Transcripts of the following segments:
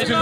శ్రీ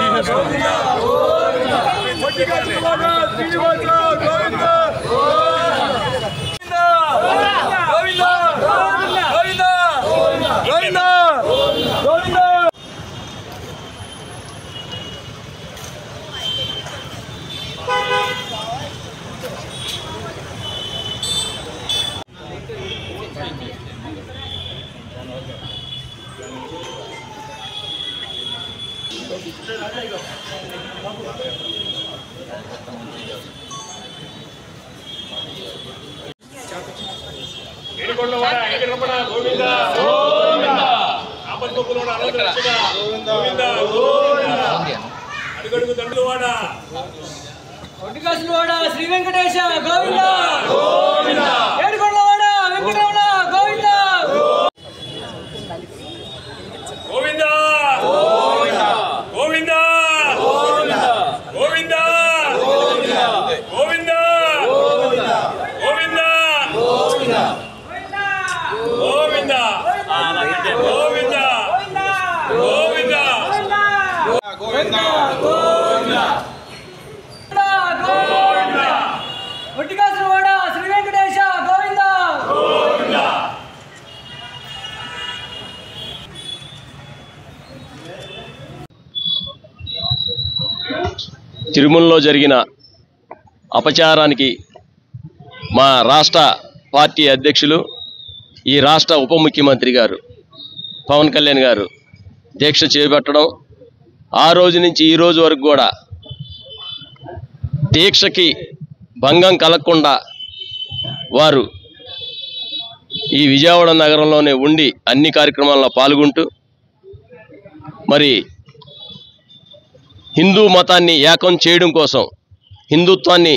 వెంకటేశ గోవింద ఏడుకొండలవాడ వెంకటరమణ గోవింద గోవింద గోవింద గోవింద గోవింద గోవింద గోవింద గోవింద గోవింద గోవింద ఒట్టికాసులవాడ శ్రీ వెంకటేశ గోవింద గోవింద. తిరుమలలో జరిగిన అపచారానికి మా రాష్ట్ర పార్టీ అధ్యక్షులు ఈ రాష్ట్ర ఉప ముఖ్యమంత్రి గారు పవన్ కళ్యాణ్ గారు దీక్ష చేపట్టడం, ఆ రోజు నుంచి ఈ రోజు వరకు కూడా దీక్షకి భంగం కలగకుండా వారు ఈ విజయవాడ నగరంలోనే ఉండి అన్ని కార్యక్రమాల్లో పాల్గొంటూ మరి హిందూ మతాన్ని ఏకం చేయడం కోసం, హిందుత్వాన్ని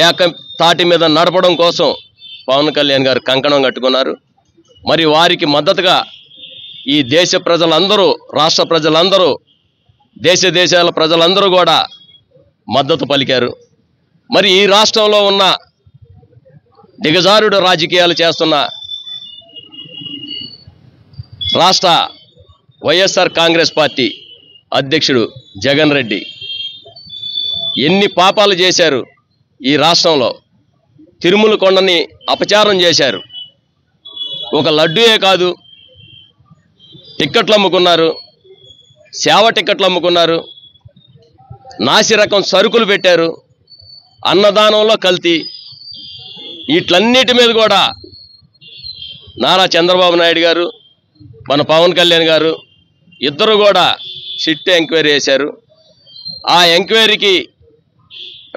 ఏకం తాటి మీద నడపడం కోసం పవన్ కళ్యాణ్ గారు కంకణం కట్టుకున్నారు. మరి వారికి మద్దతుగా ఈ దేశ ప్రజలందరూ, రాష్ట్ర ప్రజలందరూ, దేశాల ప్రజలందరూ కూడా మద్దతు పలికారు. మరి ఈ రాష్ట్రంలో ఉన్న దిగజారుడు రాజకీయాలు చేస్తున్న రాష్ట్ర వైఎస్ఆర్ కాంగ్రెస్ పార్టీ అధ్యక్షుడు జగన్ రెడ్డి ఎన్ని పాపాలు చేశారు ఈ రాష్ట్రంలో. తిరుమల కొండని అపచారం చేశారు. ఒక లడ్డూయే కాదు, టిక్కెట్లు అమ్ముకున్నారు, సేవ టిక్కెట్లు అమ్ముకున్నారు, నాసిరకం సరుకులు పెట్టారు, అన్నదానంలో కల్తీ. వీటన్నిటి మీద కూడా నారా చంద్రబాబు నాయుడు గారు, మన పవన్ కళ్యాణ్ గారు ఇద్దరు కూడా సిట్ ఎంక్వైరీ చేశారు. ఆ ఎంక్వైరీకి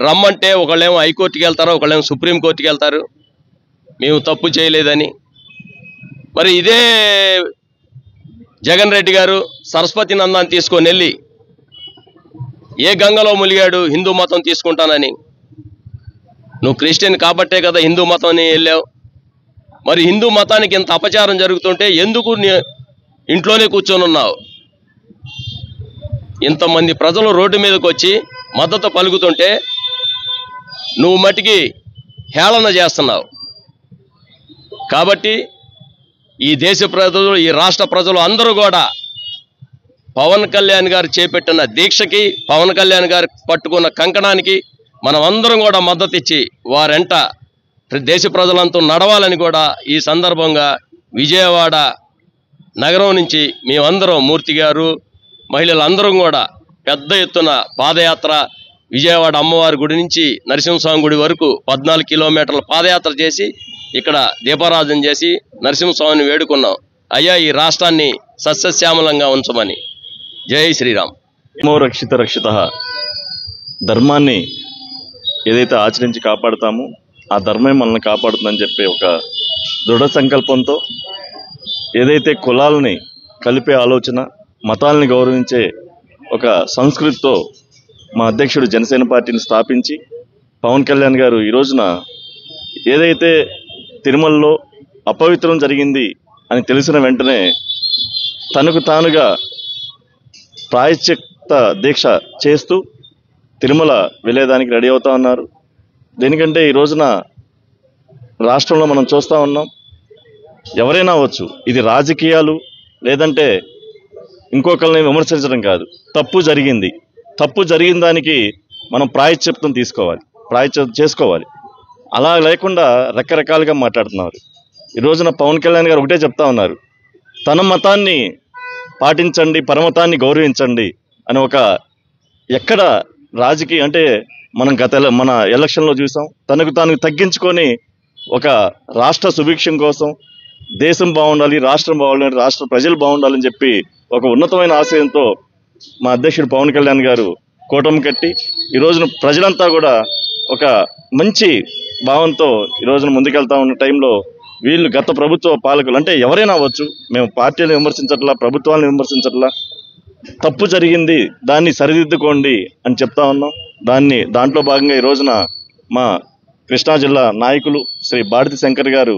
రమ్మంటే ఒకళ్ళేమో హైకోర్టుకి వెళ్తారు, ఒకళ్ళేమో సుప్రీంకోర్టుకి వెళ్తారు మేము తప్పు చేయలేదని. మరి ఇదే జగన్ రెడ్డి గారు సరస్వతి నందాన్ని తీసుకొని వెళ్ళి ఏ గంగలో ములిగాడు హిందూ మతం తీసుకుంటానని. నువ్వు క్రిస్టియన్ కాబట్టే కదా హిందూ మతాన్ని వెళ్ళావు. మరి హిందూ మతానికి ఇంత అపచారం జరుగుతుంటే ఎందుకు ఇంట్లోనే కూర్చొని ఉన్నావు? ఇంతమంది ప్రజలు రోడ్డు మీదకి వచ్చి మద్దతు పలుకుతుంటే నువ్వు మట్టికి హేళన చేస్తున్నావు. కాబట్టి ఈ దేశ ప్రజలు, ఈ రాష్ట్ర ప్రజలు అందరూ కూడా పవన్ కళ్యాణ్ గారు చేపట్టిన దీక్షకి, పవన్ కళ్యాణ్ గారు పట్టుకున్న కంకణానికి మనం అందరం కూడా మద్దతు ఇచ్చి వారెంట దేశ ప్రజలంతా నడవాలని కూడా ఈ సందర్భంగా విజయవాడ నగరం నుంచి మేమందరం, మూర్తి గారు, మహిళలందరం కూడా పెద్ద ఎత్తున పాదయాత్ర విజయవాడ అమ్మవారి గుడి నుంచి నరసింహస్వామి గుడి వరకు 14 కిలోమీటర్ల పాదయాత్ర చేసి ఇక్కడ దీపారాధన చేసి నరసింహస్వామిని వేడుకున్నాం. అయ్యా ఈ రాష్ట్రాన్ని సస్యశ్యామలంగా ఉంచమని. జై శ్రీరామ్. ధర్మో రక్షిత రక్షిత. ధర్మాన్ని ఏదైతే ఆచరించి కాపాడుతామో ఆ ధర్మమే మనల్ని కాపాడుతుందని చెప్పే ఒక దృఢ సంకల్పంతో, ఏదైతే కులాలని కలిపే ఆలోచన, మతాలని గౌరవించే ఒక సంస్కృతితో మా అధ్యక్షుడు జనసేన పార్టీని స్థాపించి పవన్ కళ్యాణ్ గారు ఈ రోజున ఏదైతే తిరుమలలో అపవిత్రం జరిగింది అని తెలిసిన వెంటనే తనకు తానుగా ప్రాయశ్చిత్త దీక్ష చేస్తూ తిరుమల వెళ్ళేదానికి రెడీ అవుతా ఉన్నారు. దేనికంటే ఈ రోజున రాష్ట్రంలో మనం చూస్తూ ఉన్నాం, ఎవరైనా అవ్వచ్చు, ఇది రాజకీయాలు లేదంటే ఇంకొకరిని విమర్శించడం కాదు. తప్పు జరిగిన దానికి మనం ప్రాయశ్చిత్తం తీసుకోవాలి, ప్రాయశ్చిత్తం చేసుకోవాలి. అలా లేకుండా రకరకాలుగా మాట్లాడుతున్నారు. ఈ రోజున పవన్ కళ్యాణ్ గారు ఒకటే చెప్తా ఉన్నారు, తన మతాన్ని పాటించండి, పరమతాన్ని గౌరవించండి అని. ఒక ఎక్కడ రాజకీయ అంటే మనం మన ఎలక్షన్లో చూసాం, తనకు తాను తగ్గించుకొని ఒక రాష్ట్ర సుభిక్షం కోసం, దేశం బాగుండాలి, రాష్ట్రం బాగుండాలి, రాష్ట్ర ప్రజలు బాగుండాలని చెప్పి ఒక ఉన్నతమైన ఆశయంతో మా అధ్యక్షుడు పవన్ కళ్యాణ్ గారు కూటమి కట్టి ఈ రోజున ప్రజలంతా కూడా ఒక మంచి భావంతో ఈ రోజున ముందుకెళ్తా ఉన్న టైంలో వీళ్ళు గత ప్రభుత్వ పాలకులు అంటే ఎవరైనా అవ్వచ్చు, మేము పార్టీలను విమర్శించట్లా, ప్రభుత్వాలను విమర్శించట్లా, తప్పు జరిగింది దాన్ని సరిదిద్దుకోండి అని చెప్తా ఉన్నాం. దాంట్లో భాగంగా ఈ రోజున మా కృష్ణా జిల్లా నాయకులు శ్రీ భారతి శంకర్ గారు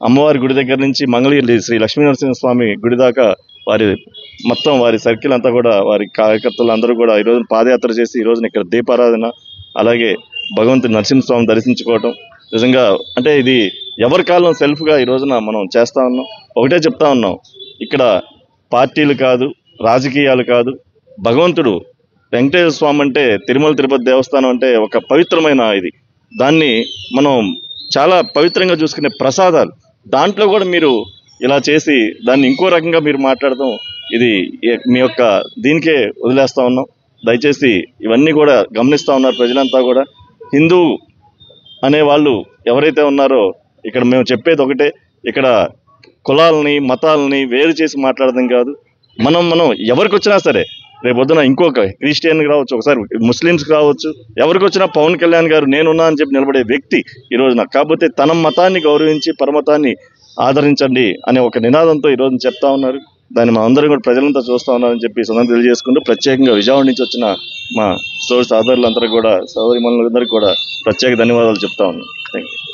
అమ్మవారి గుడి దగ్గర నుంచి మంగళగిరి శ్రీ లక్ష్మీనరసింహస్వామి గుడి దాకా వారి సర్కిల్ అంతా కూడా వారి కార్యకర్తలు అందరూ కూడా ఈ రోజున పాదయాత్ర చేసి ఈ రోజున ఇక్కడ దీపారాధన, అలాగే భగవంతుని నరసింహస్వామి దర్శించుకోవటం నిజంగా అంటే ఇది ఎవరి కాలం సెల్ఫ్గా ఈ రోజున మనం చేస్తూ ఉన్నాం. ఒకటే చెప్తా ఉన్నాం, ఇక్కడ పార్టీలు కాదు, రాజకీయాలు కాదు, భగవంతుడు వెంకటేశ్వర స్వామి అంటే తిరుమల తిరుపతి దేవస్థానం అంటే ఒక పవిత్రమైన ఇది. దాన్ని మనం చాలా పవిత్రంగా చూసుకునే ప్రసాదాలు, దాంట్లో కూడా మీరు ఇలా చేసి దాన్ని ఇంకో రకంగా మీరు మాట్లాడటం ఇది మీ యొక్క దీనికే వదిలేస్తూ ఉన్నాం. దయచేసి ఇవన్నీ కూడా గమనిస్తూ ఉన్నారు ప్రజలంతా కూడా. హిందూ అనే వాళ్ళు ఎవరైతే ఉన్నారో ఇక్కడ మేము చెప్పేది ఒకటే, ఇక్కడ కులాలని మతాలని వేరు చేసి మాట్లాడడం కాదు. మనం ఎవరికి వచ్చినా సరే, రేపొద్దున ఇంకొక క్రిస్టియన్కి రావచ్చు, ఒకసారి ముస్లిమ్స్కి రావచ్చు, ఎవరికి వచ్చినా పవన్ కళ్యాణ్ గారు నేనున్నా అని చెప్పి నిలబడే వ్యక్తి ఈ రోజున. కాకపోతే తన మతాన్ని గౌరవించి పరమతాన్ని ఆదరించండి అనే ఒక నినాదంతో ఈ రోజున చెప్తా ఉన్నారు. దాన్ని మా అందరం కూడా ప్రజలంతా చూస్తూ ఉన్నారని చెప్పి సందర్భం తెలియజేసుకుంటూ, ప్రత్యేకంగా విజయవాడ నుంచి వచ్చిన మా సోదరులందరూ కూడా, సోదరిమణులందరికీ కూడా ప్రత్యేక ధన్యవాదాలు చెప్తా ఉన్నాం. Thank you.